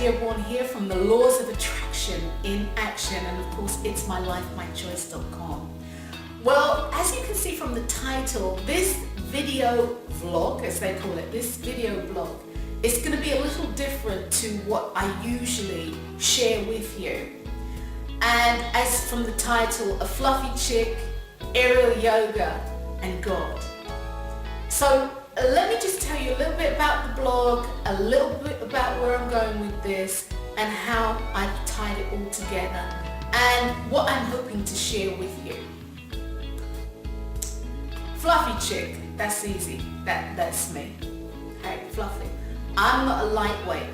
Ep1 here from the Laws of Attraction in Action, and of course it's mylifemychoice.com. Well, as you can see from the title, this video vlog, as they call it, this video blog, is going to be a little different to what I usually share with you. And as from the title, a fluffy chick, aerial yoga, and God. So let me just tell you a little bit about the blog, a little bit about where I'm going with this, and how I've tied it all together, and what I'm hoping to share with you. Fluffy chick, that's easy. That's me. Okay, fluffy. I'm not a lightweight.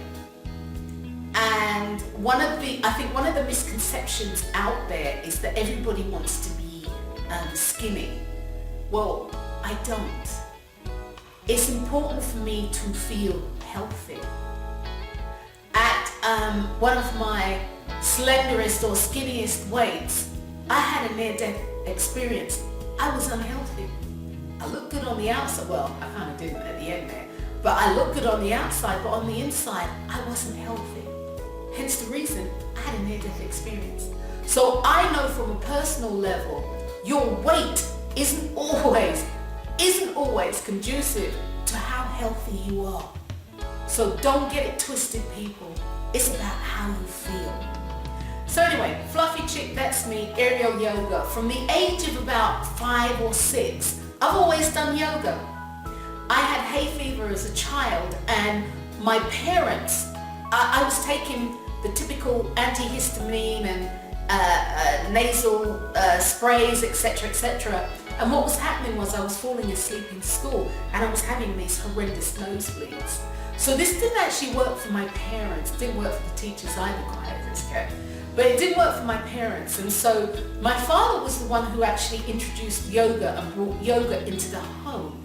And I think one of the misconceptions out there is that everybody wants to be skinny. Well, I don't. It's important for me to feel healthy. At one of my slenderest or skinniest weights, I had a near-death experience. I was unhealthy. I looked good on the outside. Well, I kind of didn't at the end there. But I looked good on the outside, but on the inside, I wasn't healthy. Hence the reason I had a near-death experience. So I know from a personal level, your weight isn't always conducive to how healthy you are. So don't get it twisted, people. It's about how you feel. So anyway, fluffy chick, that's me, aerial yoga. From the age of about 5 or 6, I've always done yoga. I had hay fever as a child, and my parents, I was taking the typical antihistamine and nasal sprays, etc., etc. And what was happening was I was falling asleep in school, and I was having these horrendous nosebleeds. So this didn't actually work for my parents. It didn't work for the teachers either, quite okay. But it did work for my parents. And so my father was the one who actually introduced yoga and brought yoga into the home.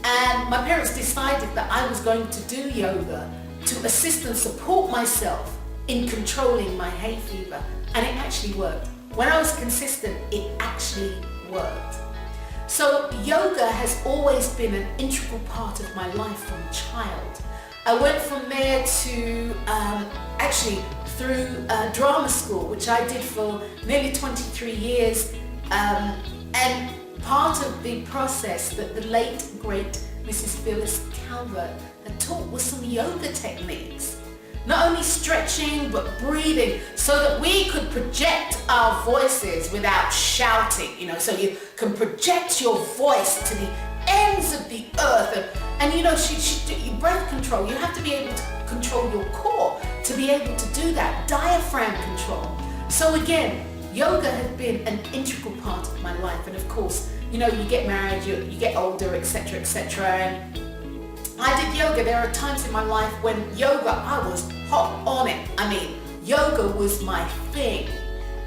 And my parents decided that I was going to do yoga to assist and support myself in controlling my hay fever. And it actually worked. When I was consistent, it actually worked. So yoga has always been an integral part of my life from a child. I went from there to actually through drama school, which I did for nearly 23 years. And part of the process that the late, great Mrs. Phyllis Calvert had taught was some yoga techniques. Not only stretching, but breathing, so that we could project our voices without shouting, so you can project your voice to the ends of the earth. And your breath control, you have to be able to control your core to be able to do that, diaphragm control. So again, yoga has been an integral part of my life. And of course, you get married, you get older, etc., etc. And I did yoga. There are times in my life when yoga, I was hot on it. Yoga was my thing.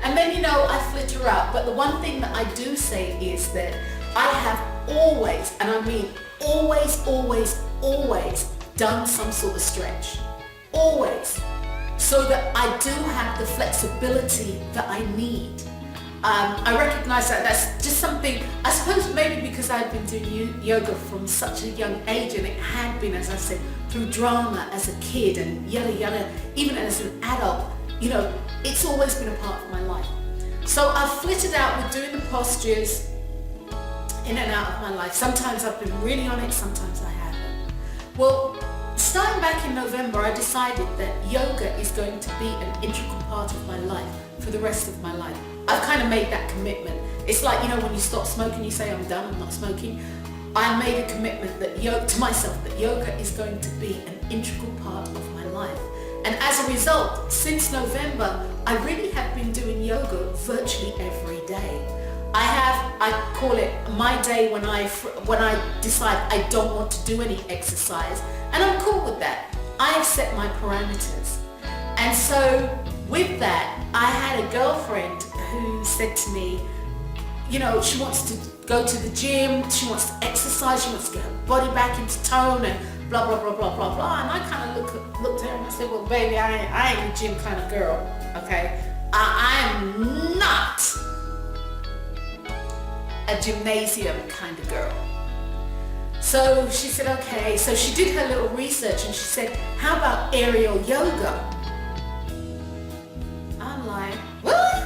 And then, I flitter out. But the one thing that I do say is that I have always, and I mean always done some sort of stretch. Always. So that I do have the flexibility that I need. I recognize that that's just something, I suppose maybe because I've been doing yoga from such a young age, and it had been, as I said, through drama as a kid and yada, even as an adult, it's always been a part of my life. So I've flitted out with doing the postures in and out of my life. Sometimes I've been really on it, sometimes I haven't. Well, starting back in November, I decided that yoga is going to be an integral part of my life for the rest of my life. I've kind of made that commitment. It's like, when you stop smoking, you say, I'm done, I'm not smoking. I made a commitment to myself that yoga is going to be an integral part of my life. And as a result, since November, I really have been doing yoga virtually every day. I call it my day when I decide I don't want to do any exercise, and I'm cool with that. I have set my parameters. And so with that, I had a girlfriend who said to me, she wants to go to the gym, she wants to exercise, she wants to get her body back into tone and blah, blah, blah, blah, blah, blah. And I kind of looked at her and I said, well, baby, I ain't a gym kind of girl, okay? I am not a gymnasium kind of girl. So she said, okay. So she did her little research and she said, how about aerial yoga? I'm like, what?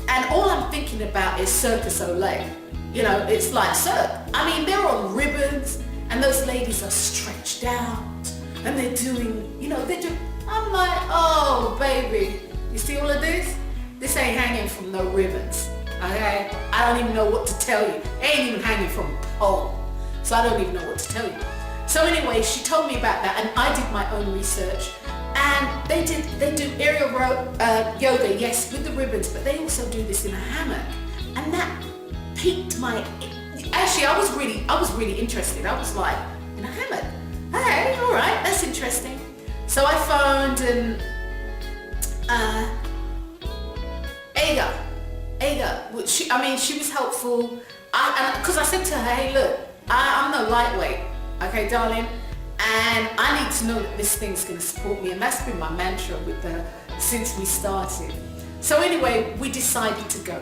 And all I'm thinking about is Circus Olay. You know, it's like I mean, they're on ribbons and those ladies are stretched out and they're doing, you know, I'm like, oh baby, you see all of this? This ain't hanging from no ribbons, okay? I don't even know what to tell you. It ain't even hanging from a pole. So I don't even know what to tell you. So anyway, she told me about that and I did my own research. And they do aerial yoga, yes, with the ribbons, but they also do this in a hammock. And that piqued my, actually I was really interested. I was like, in a hammock? Hey, all right, that's interesting. So I phoned and Ada, she was helpful. Because I said to her, hey look, I'm no lightweight, okay darling, and I need to know that this thing's going to support me, and that's been my mantra with her since we started. So anyway, we decided to go.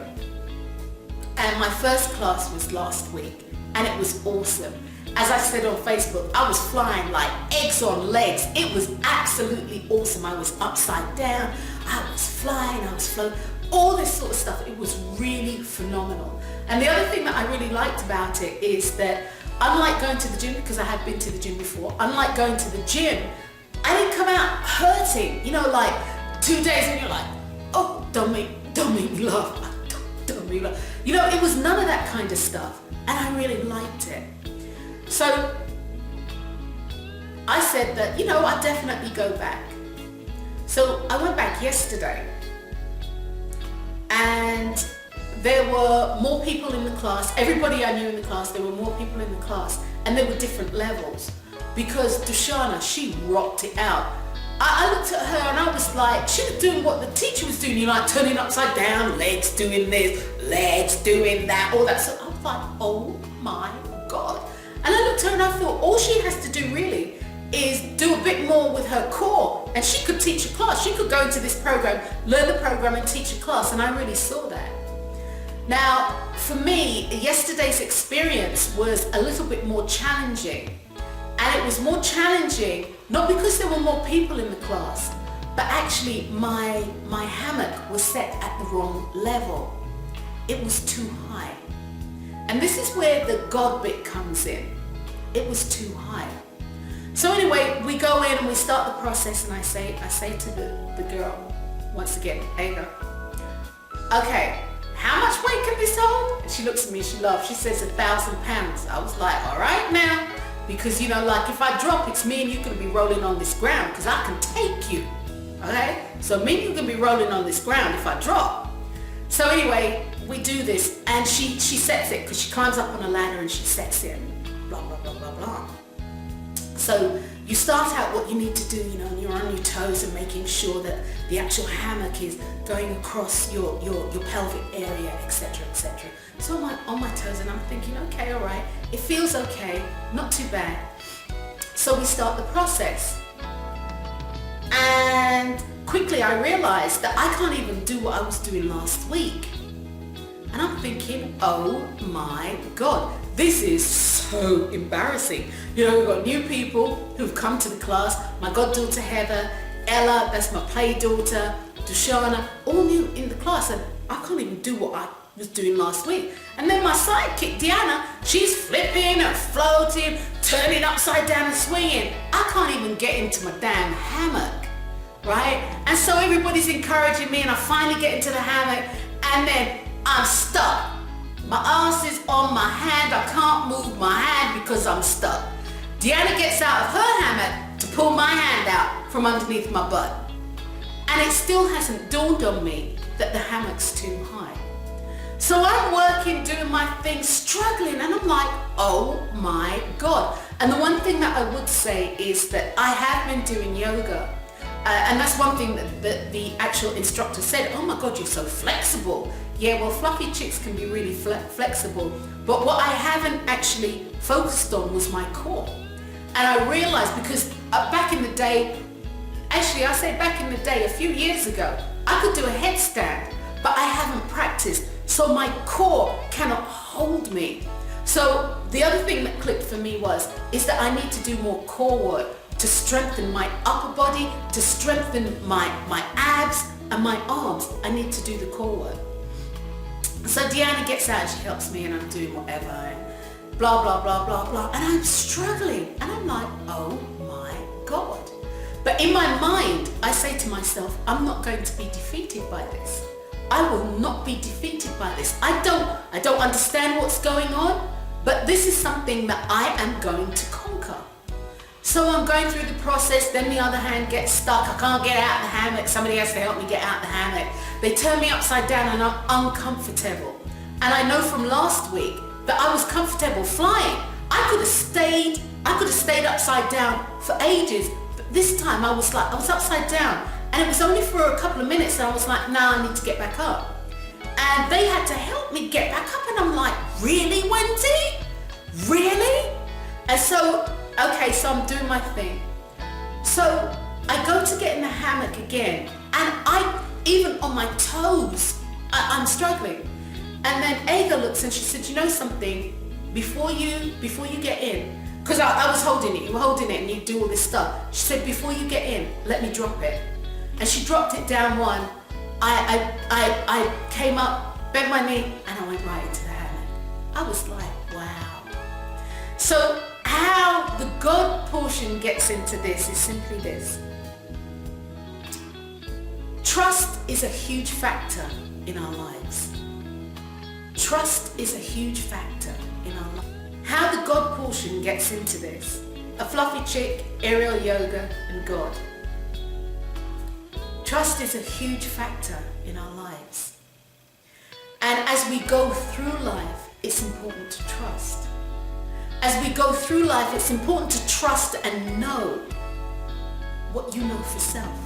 And my first class was last week, and it was awesome. As I said on Facebook, I was flying like eggs on legs. It was absolutely awesome. I was upside down, I was flying, I was floating, all this sort of stuff. It was really phenomenal. And the other thing that I really liked about it is that unlike going to the gym, because I had been to the gym before, unlike going to the gym, I didn't come out hurting, you know, like 2 days and you're like, oh, don't make me laugh. Don't make me laugh. You know, it was none of that kind of stuff. And I really liked it. So I said that, you know, I'd definitely go back. So I went back yesterday and there were more people in the class. Everybody I knew in the class, there were more people in the class, and there were different levels because Dushana, she rocked it out. I looked at her and I was like, she was doing what the teacher was doing, you know, like turning upside down, legs doing this, legs doing that, all that. So I was like, oh my God. And I looked at her and I thought, all she has to do really is do a bit more with her core, and she could teach a class. She could go into this program, learn the program and teach a class, and I really saw that. Now, for me, yesterday's experience was a little bit more challenging. And it was more challenging, not because there were more people in the class, but actually my hammock was set at the wrong level. It was too high. And this is where the God bit comes in. It was too high. So anyway, we go in and we start the process, and I say to the girl, once again, Ada, okay, how much weight can this hold? And she looks at me, she laughs, she says 1,000 pounds. I was like, all right now, because you know, like if I drop, it's me and you're gonna be rolling on this ground because I can take you, okay? So me and you're gonna be rolling on this ground if I drop. So anyway, we do this and she sets it because she climbs up on a ladder and she sets it, blah, blah, blah, blah, blah. So you start out what you need to do, you know, and you're on your toes and making sure that the actual hammock is going across your pelvic area, etc., etc. So I'm on my toes and I'm thinking, okay, all right, it feels okay, not too bad. So we start the process. And quickly I realized that I can't even do what I was doing last week. And I'm thinking, oh my God, this is so embarrassing. You know, we've got new people who've come to the class. My goddaughter Heather, Ella, that's my play daughter, Dushana, all new in the class, and I can't even do what I was doing last week. And then my sidekick, Deanna, she's flipping and floating, turning upside down and swinging. I can't even get into my damn hammock, right? And so everybody's encouraging me and I finally get into the hammock and then I'm stuck. My ass is on my hand. I can't move my hand because I'm stuck. Deanna gets out of her hammock to pull my hand out from underneath my butt. And it still hasn't dawned on me that the hammock's too high. So I'm working, doing my thing, struggling, and I'm like, oh my God. And the one thing that I would say is that I have been doing yoga. And that's one thing that the actual instructor said, oh my God, you're so flexible. Yeah, well, fluffy chicks can be really flexible. But what I haven't actually focused on was my core. And I realized because back in the day, actually I say back in the day, a few years ago, I could do a headstand, but I haven't practiced. So my core cannot hold me. So the other thing that clicked for me is that I need to do more core work to strengthen my upper body, to strengthen my abs and my arms. I need to do the core work. So Deanna gets out and she helps me, and I'm doing whatever and blah, blah, blah, blah, blah. And I'm struggling. And I'm like, oh my God. But in my mind, I say to myself, I'm not going to be defeated by this. I will not be defeated by this. I don't understand what's going on, but this is something that I am going to conquer. So I'm going through the process, then the other hand gets stuck. I can't get out of the hammock. Somebody has to help me get out of the hammock. They turn me upside down and I'm uncomfortable. And I know from last week that I was comfortable flying. I could have stayed upside down for ages. But this time I was upside down. And it was only for a couple of minutes and I was like, nah, I need to get back up. And they had to help me get back up, and I'm like, really, Wendy? Really? And so, okay, so I'm doing my thing. So I go to get in the hammock again, and even on my toes, I'm struggling. And then Aga looks and she said, you know something, before you get in, because I was holding it, you were holding it and you do all this stuff. She said, before you get in, let me drop it. And she dropped it down one. I came up, bent my knee, and I went right into the hammock. I was like, wow. So how the God portion gets into this is simply this. Trust is a huge factor in our lives. Trust is a huge factor in our lives. How the God portion gets into this. A fluffy chick, aerial yoga, and God. Trust is a huge factor in our lives. And as we go through life, it's important to trust. As we go through life, it's important to trust and know what you know for self.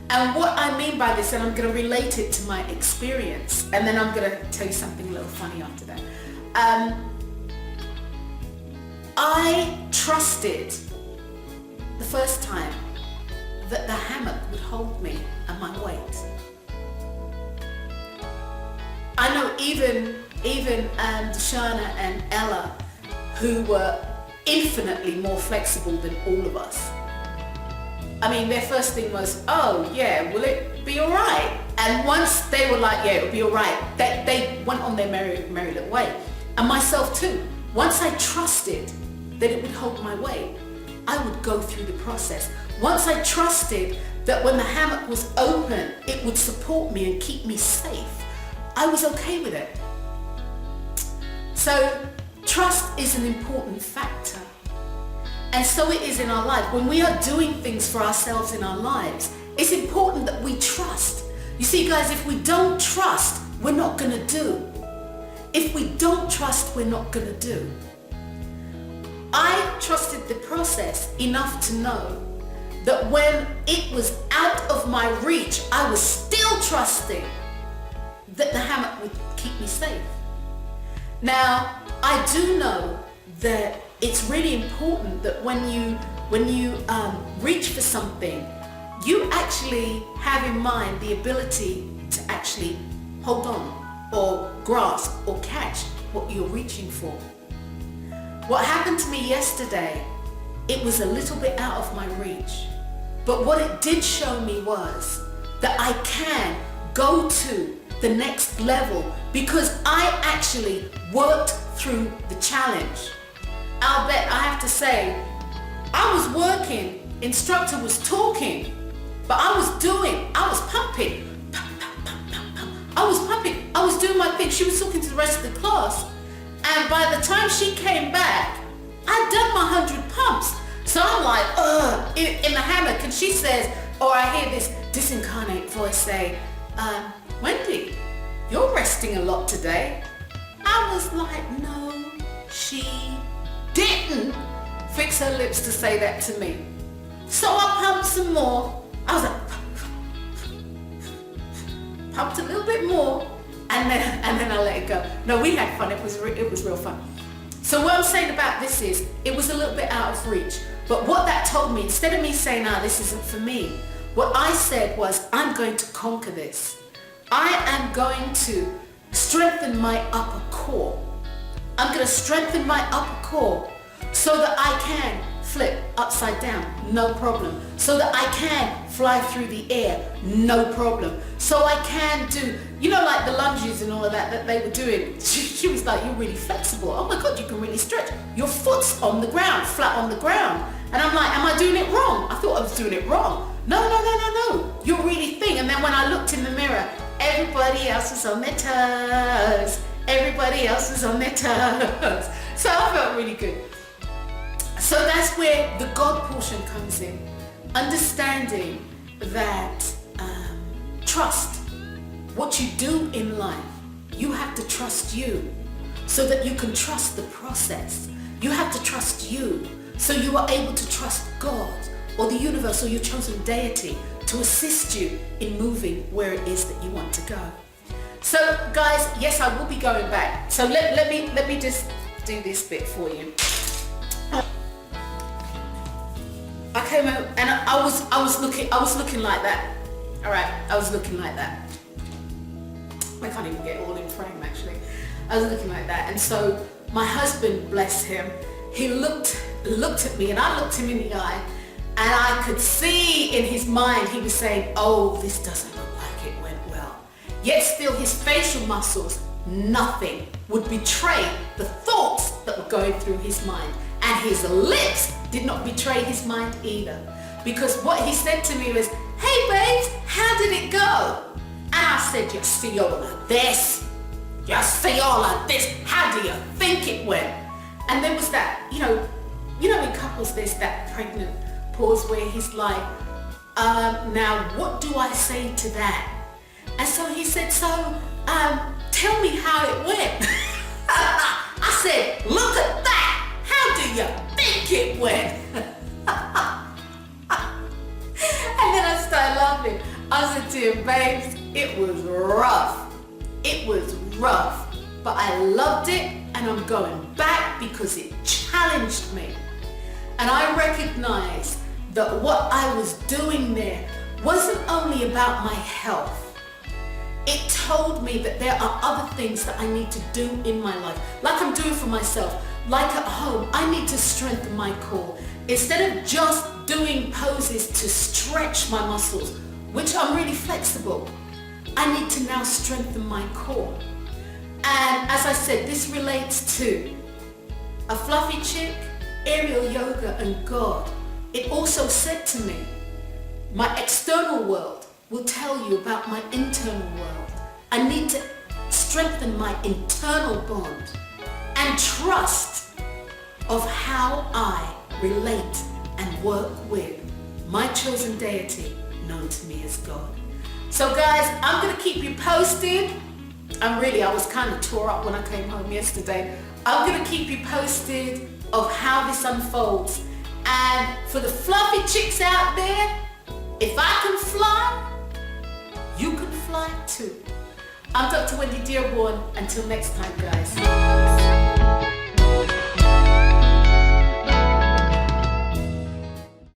And what I mean by this, and I'm going to relate it to my experience, and then I'm going to tell you something a little funny after that. I trusted the first time that the hammock would hold me and my weight. I know even Deshana and Ella, who were infinitely more flexible than all of us. I mean, their first thing was, oh yeah, will it be all right? And once they were like, yeah, it'll be all right, they went on their merry little way. And myself too. Once I trusted that it would hold my weight, I would go through the process. Once I trusted that when the hammock was open, it would support me and keep me safe, I was okay with it. So trust is an important factor. And so it is in our life. When we are doing things for ourselves in our lives, it's important that we trust. You see, guys, if we don't trust, we're not going to do. If we don't trust, we're not going to do. I trusted the process enough to know that when it was out of my reach, I was still trusting that the hammock would keep me safe. Now, I do know that it's really important that when you reach for something, you actually have in mind the ability to actually hold on or grasp or catch what you're reaching for. What happened to me yesterday, it was a little bit out of my reach. But what it did show me was that I can go to the next level because I actually worked through the challenge. I'll bet I have to say, I was working, instructor was talking, but I was pumping. I was pumping, I was doing my thing. She was talking to the rest of the class. And by the time she came back, I'd done my 100 pumps. So I'm like, in the hammock, and she says, or I hear this disincarnate voice say, Wendy, you're resting a lot today. I was like, no, she didn't fix her lips to say that to me. So I pumped some more. I was like, pumped a little bit more, and then I let it go. No, we had fun. It was real fun. So what I'm saying about this is, it was a little bit out of reach. But what that told me, instead of me saying, this isn't for me, what I said was, I'm going to conquer this. I am going to strengthen my upper core. I'm going to strengthen my upper core so that I can flip upside down, no problem. So that I can fly through the air, no problem. So I can do, like the lunges and all of that they were doing. She was like, you're really flexible. Oh my God, you can really stretch. Your foot's on the ground, flat on the ground. And I'm like, am I doing it wrong? I thought I was doing it wrong. No. You're really thin. And then when I looked in the mirror, everybody else is on their toes. Everybody else is on their toes. So I felt really good. So that's where the God portion comes in. Understanding that trust. What you do in life, you have to trust you so that you can trust the process. You have to trust you so you are able to trust God or the universe or your chosen deity to assist you in moving where it is that you want to go. So guys, yes, I will be going back. So let me just do this bit for you. I came out and I was looking like that. All right, I was looking like that. I can't even get all in frame actually. I was looking like that, and so my husband, bless him, he looked at me and I looked him in the eye, and I could see in his mind he was saying, oh, this doesn't look like it went well. Yet still his facial muscles, nothing would betray the thoughts that were going through his mind. And his lips did not betray his mind either. Because what he said to me was, hey babes, how did it go? And I said, you see all of this? You see all of this? How do you think it went? And there was that, in couples there's that pregnant pause where he's like, now what do I say to that? And so he said, so tell me how it went. I said, look at that. How do you think it went? And then I started laughing. I said to him, babes, it was rough. It was rough. But I loved it, and I'm going back because it challenged me. And I recognized that what I was doing there wasn't only about my health. It told me that there are other things that I need to do in my life, like I'm doing for myself. Like at home, I need to strengthen my core. Instead of just doing poses to stretch my muscles, which I'm really flexible, I need to now strengthen my core. And as I said, this relates to a fluffy chick, aerial yoga, and God. It also said to me, my external world will tell you about my internal world. I need to strengthen my internal bond and trust of how I relate and work with my chosen deity, known to me as God. So guys, I'm going to keep you posted. I was kind of tore up when I came home yesterday. I'm going to keep you posted of how this unfolds. And for the fluffy chicks out there, if I can fly, you can fly too. I'm Dr. Wendy Dearborn. Until next time, guys.